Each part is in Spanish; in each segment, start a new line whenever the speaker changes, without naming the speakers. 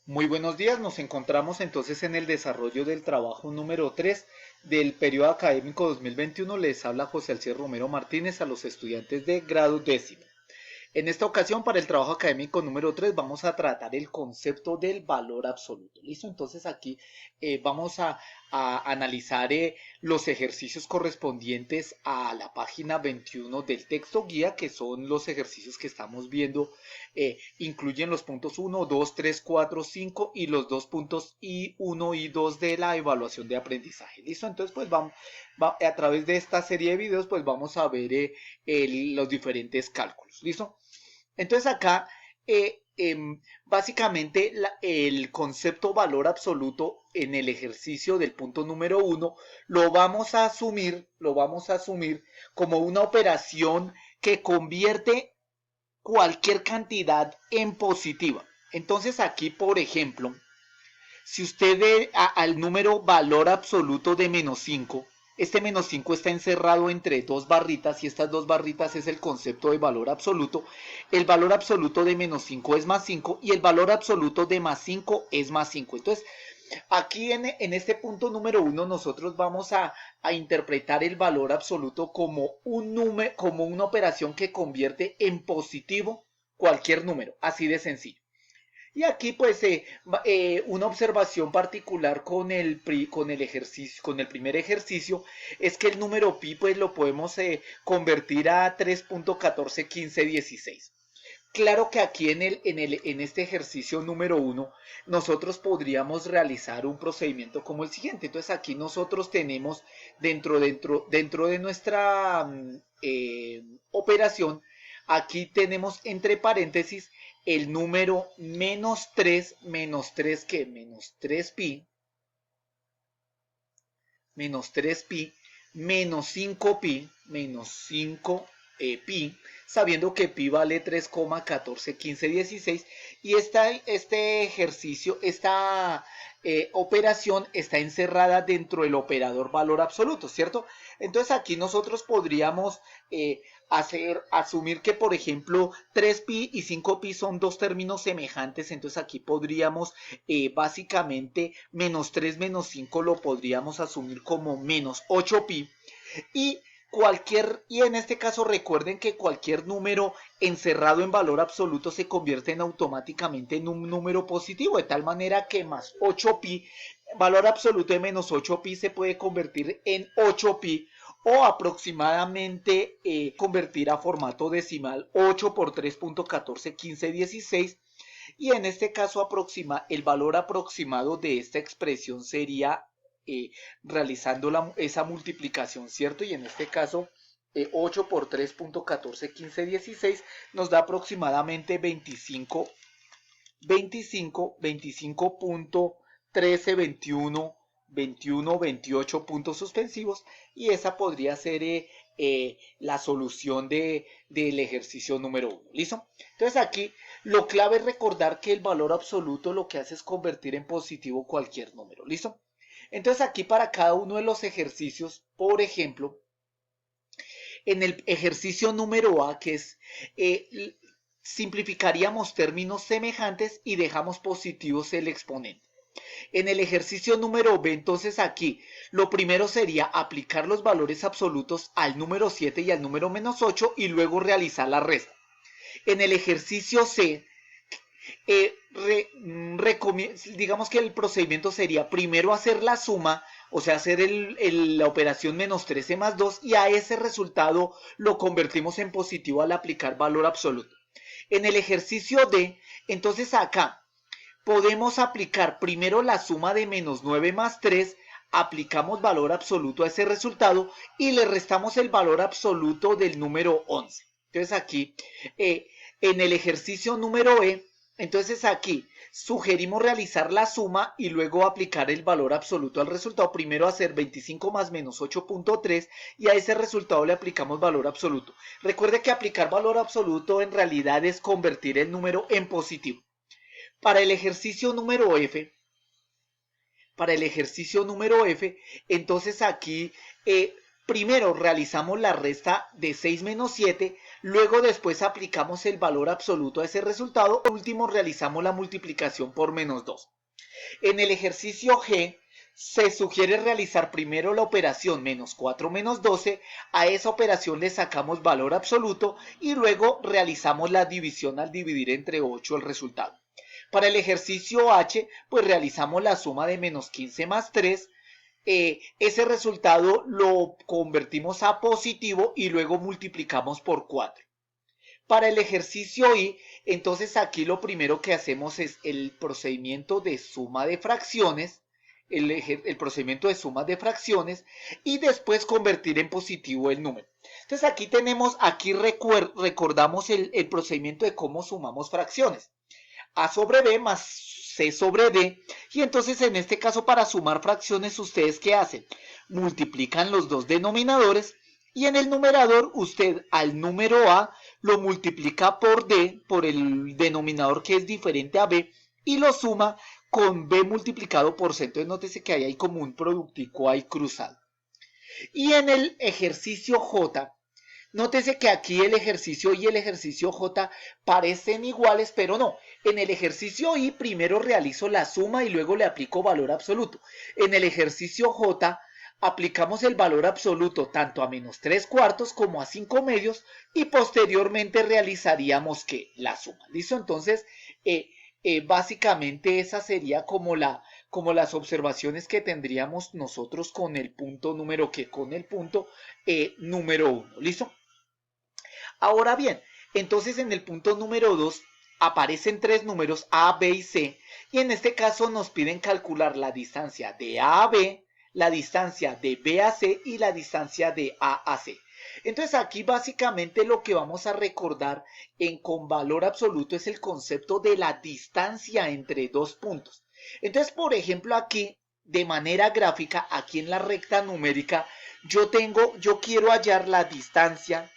Muy buenos días, nos encontramos entonces en el desarrollo del trabajo número 3 del periodo académico 2021. Les habla José Alcides Romero Martínez a los estudiantes de grado décimo. En esta ocasión, para el trabajo académico número 3, vamos a tratar el concepto del valor absoluto. ¿Listo? Entonces aquí vamos a analizar los ejercicios correspondientes a la página 21 del texto guía, que son los ejercicios que estamos viendo. Incluyen los puntos 1, 2, 3, 4, 5 y los dos puntos I1 y 2 de la evaluación de aprendizaje. ¿Listo? Entonces, pues a través de esta serie de videos, pues vamos a ver los diferentes cálculos. ¿Listo? Entonces acá, básicamente, el concepto valor absoluto en el ejercicio del punto número 1 lo vamos a asumir como una operación que convierte cualquier cantidad en positiva. Entonces aquí, por ejemplo, si usted ve al número valor absoluto de -5, este -5 está encerrado entre dos barritas y estas dos barritas es el concepto de valor absoluto. El valor absoluto de -5 es +5 y el valor absoluto de +5 es +5. Entonces, aquí en este punto número 1 nosotros vamos a interpretar el valor absoluto como como una operación que convierte en positivo cualquier número, así de sencillo. Y aquí pues una observación particular con el primer ejercicio es que el número pi pues lo podemos convertir a 3.141516. Claro que aquí en este ejercicio número 1 nosotros podríamos realizar un procedimiento como el siguiente. Entonces aquí nosotros tenemos dentro de nuestra operación, aquí tenemos entre paréntesis el número -3 que -3pi, -3pi, -5pi, -5pi, sabiendo que pi vale 3,141516 y este ejercicio, esta operación está encerrada dentro del operador valor absoluto, ¿cierto? Entonces aquí nosotros podríamos asumir que, por ejemplo, 3pi y 5pi son dos términos semejantes, entonces aquí podríamos básicamente -3 menos 5 lo podríamos asumir como -8pi y en este caso recuerden que cualquier número encerrado en valor absoluto se convierte automáticamente en un número positivo, de tal manera que más 8pi, valor absoluto de -8pi se puede convertir en 8pi o aproximadamente convertir a formato decimal 8 por 3.141516 y en este caso el valor aproximado de esta expresión sería eh, realizando esa multiplicación, ¿cierto? Y en este caso 8 por 3.141516 nos da aproximadamente 25.1321 puntos suspensivos y esa podría ser la solución del ejercicio número 1. ¿Listo? Entonces aquí lo clave es recordar que el valor absoluto lo que hace es convertir en positivo cualquier número. ¿Listo? Entonces aquí para cada uno de los ejercicios, por ejemplo, en el ejercicio número A, que es simplificaríamos términos semejantes y dejamos positivos el exponente. En el ejercicio número B, entonces aquí, lo primero sería aplicar los valores absolutos al número 7 y al número -8 y luego realizar la resta. En el ejercicio C, digamos que el procedimiento sería primero hacer la suma, o sea, hacer la operación -13 más 2 y a ese resultado lo convertimos en positivo al aplicar valor absoluto. En el ejercicio D, entonces acá podemos aplicar primero la suma de -9 más 3, aplicamos valor absoluto a ese resultado y le restamos el valor absoluto del número 11. Entonces aquí, en el ejercicio número E, entonces aquí sugerimos realizar la suma y luego aplicar el valor absoluto al resultado. Primero hacer 25 más -8.3 y a ese resultado le aplicamos valor absoluto. Recuerde que aplicar valor absoluto en realidad es convertir el número en positivo. Para el ejercicio número F, entonces aquí primero realizamos la resta de 6 menos 7, Luego después aplicamos el valor absoluto a ese resultado. Por último realizamos la multiplicación por menos 2. En el ejercicio G se sugiere realizar primero la operación menos 4 menos 12. A esa operación le sacamos valor absoluto y luego realizamos la división al dividir entre 8 el resultado. Para el ejercicio H, pues realizamos la suma de menos 15 más 3. Ese resultado lo convertimos a positivo y luego multiplicamos por 4. Para el ejercicio I, entonces aquí lo primero que hacemos es el procedimiento de suma de fracciones, el procedimiento de sumas de fracciones y después convertir en positivo el número. Entonces aquí recordamos el procedimiento de cómo sumamos fracciones. A sobre B más C sobre D. Y entonces en este caso para sumar fracciones, ¿ustedes qué hacen? Multiplican los dos denominadores y en el numerador usted al número A lo multiplica por D, por el denominador que es diferente a B, y lo suma con B multiplicado por C. Entonces nótese que ahí hay como un productico ahí cruzado. Y en el ejercicio J, nótese que aquí el ejercicio I y el ejercicio J parecen iguales, pero no. En el ejercicio I primero realizo la suma y luego le aplico valor absoluto. En el ejercicio J aplicamos el valor absoluto tanto a menos 3 cuartos como a 5 medios y posteriormente realizaríamos ¿qué? La suma. ¿Listo? Entonces, básicamente esa sería como las observaciones que tendríamos nosotros con el punto número ¿qué? Con el punto número 1. ¿Listo? Ahora bien, entonces en el punto número 2 aparecen tres números A, B y C, y en este caso nos piden calcular la distancia de A a B, la distancia de B a C y la distancia de A a C. Entonces aquí básicamente lo que vamos a recordar con valor absoluto es el concepto de la distancia entre dos puntos. Entonces, por ejemplo, aquí de manera gráfica, aquí en la recta numérica, yo quiero hallar la distancia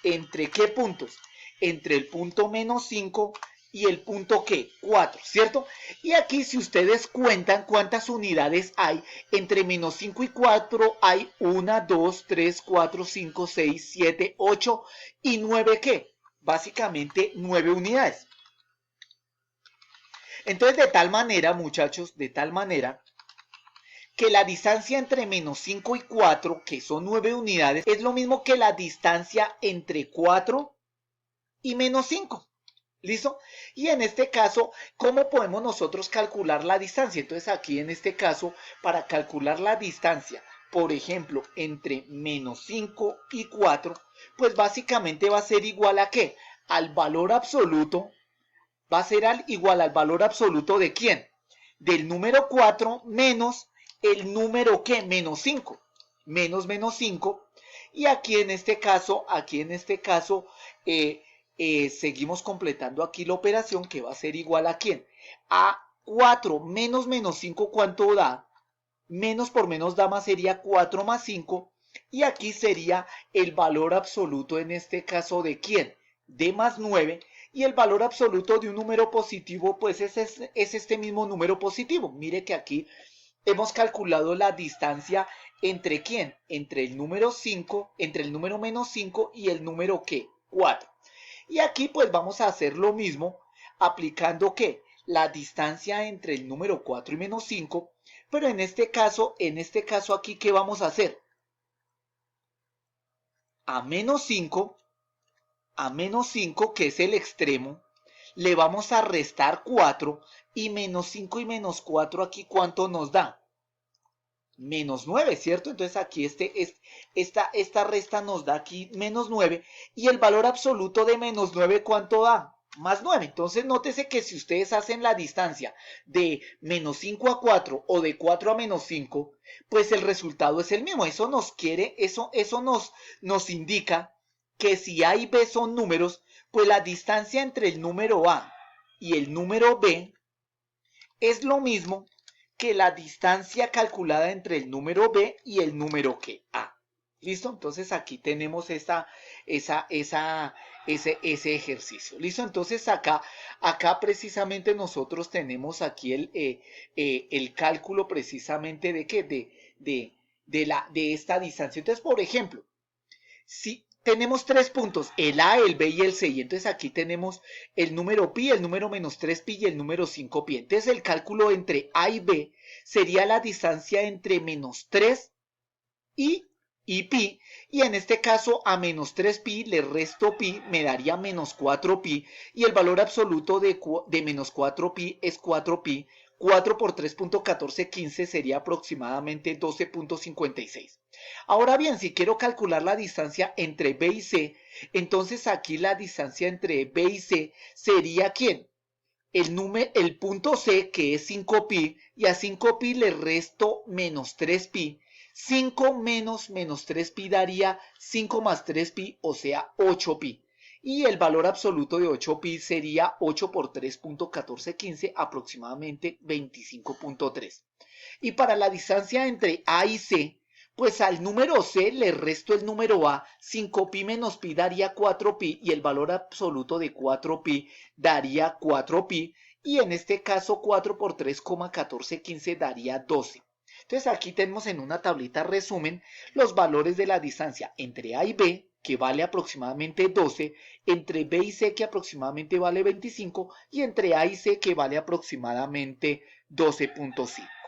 ¿entre qué puntos? Entre el punto menos 5 y el punto ¿qué? 4, ¿cierto? Y aquí si ustedes cuentan cuántas unidades hay, entre menos 5 y 4 hay 1, 2, 3, 4, 5, 6, 7, 8 y 9 ¿qué? Básicamente 9 unidades. Entonces de tal manera, muchachos, de tal manera que la distancia entre menos 5 y 4, que son 9 unidades, es lo mismo que la distancia entre 4 y menos 5. ¿Listo? Y en este caso, ¿cómo podemos nosotros calcular la distancia? Entonces aquí en este caso, para calcular la distancia, por ejemplo, entre menos 5 y 4, pues básicamente va a ser igual a ¿qué? Al valor absoluto, va a ser igual al valor absoluto de ¿quién? Del número 4 menos el número ¿qué? Menos 5. Menos 5. Y aquí en este caso, seguimos completando aquí la operación que va a ser igual a ¿quién? A 4 menos 5, ¿cuánto da? Menos por menos da más sería 4 más 5. Y aquí sería el valor absoluto en este caso de ¿quién? De más 9. Y el valor absoluto de un número positivo pues es este mismo número positivo. Mire que aquí hemos calculado la distancia entre ¿quién? Entre el número 5, entre el número menos 5 y el número ¿qué? 4. Y aquí pues vamos a hacer lo mismo aplicando ¿qué? La distancia entre el número 4 y menos 5, pero en este caso aquí ¿qué vamos a hacer? A menos 5, que es el extremo, le vamos a restar 4 y menos 5 y menos 4 aquí ¿cuánto nos da? Menos 9, ¿cierto? Entonces aquí esta resta nos da aquí menos 9 y el valor absoluto de menos 9 ¿cuánto da? Más 9. Entonces nótese que si ustedes hacen la distancia de menos 5 a 4 o de 4 a menos 5, pues el resultado es el mismo. Eso nos indica que si A y B son números, pues la distancia entre el número A y el número B es lo mismo que la distancia calculada entre el número B y el número ¿qué? A. ¿Listo? Entonces aquí tenemos ese ejercicio. ¿Listo? Entonces acá precisamente nosotros tenemos aquí el cálculo precisamente de qué? De esta distancia. Entonces, por ejemplo, si tenemos tres puntos, el A, el B y el C. Y entonces aquí tenemos el número pi, el número menos 3pi y el número 5pi. Entonces el cálculo entre A y B sería la distancia entre menos 3 y pi. Y en este caso a menos 3pi le resto pi, me daría menos 4pi. Y el valor absoluto de menos 4pi es 4pi. 4 por 3.1415 sería aproximadamente 12.56. Ahora bien, si quiero calcular la distancia entre B y C, entonces aquí la distancia entre B y C sería ¿quién? El punto C, que es 5pi, y a 5pi le resto menos 3pi. 5 menos menos 3pi daría 5 más 3pi, o sea 8pi. Y el valor absoluto de 8pi sería 8 por 3.1415, aproximadamente 25.3. Y para la distancia entre A y C, pues al número C le resto el número A, 5pi menos pi daría 4pi y el valor absoluto de 4pi daría 4pi y en este caso 4 por 3,1415 daría 12. Entonces aquí tenemos en una tablita resumen los valores de la distancia entre A y B, que vale aproximadamente 12, entre B y C, que aproximadamente vale 25, y entre A y C, que vale aproximadamente 12.5.